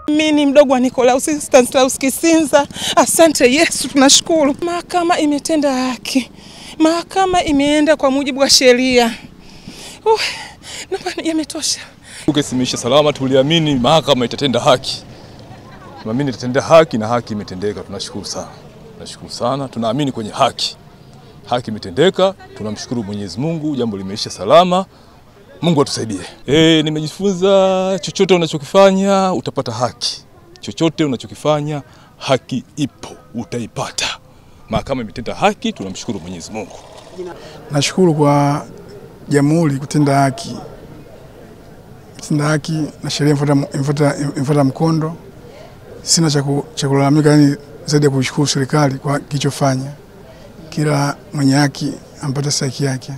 Mimi mdogo wa Nicolaus Stanislaus Kisinza. Asante Yesu, tunashukuru. Mahakama imetenda haki. Mahakama imeenda kwa mujibu wa sheria. Yametosha. Kesi imeisha salama, tuliamini mahakama itatenda haki. Tunaamini itatenda haki na haki imetendeka. Tunashukuru sana. Tunashukuru sana. Tunaamini kwenye haki. Haki imetendeka. Tunamshukuru Mwenyezi Mungu, jambo limeisha salama. Mungu atusaidie. Nimejifunza chochote unachokifanya utapata haki. Chochote unachokifanya haki ipo, utaipata. Mahakama imetenda haki, tunamshukuru Mwenyezi Mungu. Nashukuru kwa jamhuri kutenda haki. Kutenda haki na sheria imfuata mkondo. Sina cha kulalamika, yani zaidi ya kushukuru serikali kwa kilichofanya. Kila mwenye haki ampata haki yake.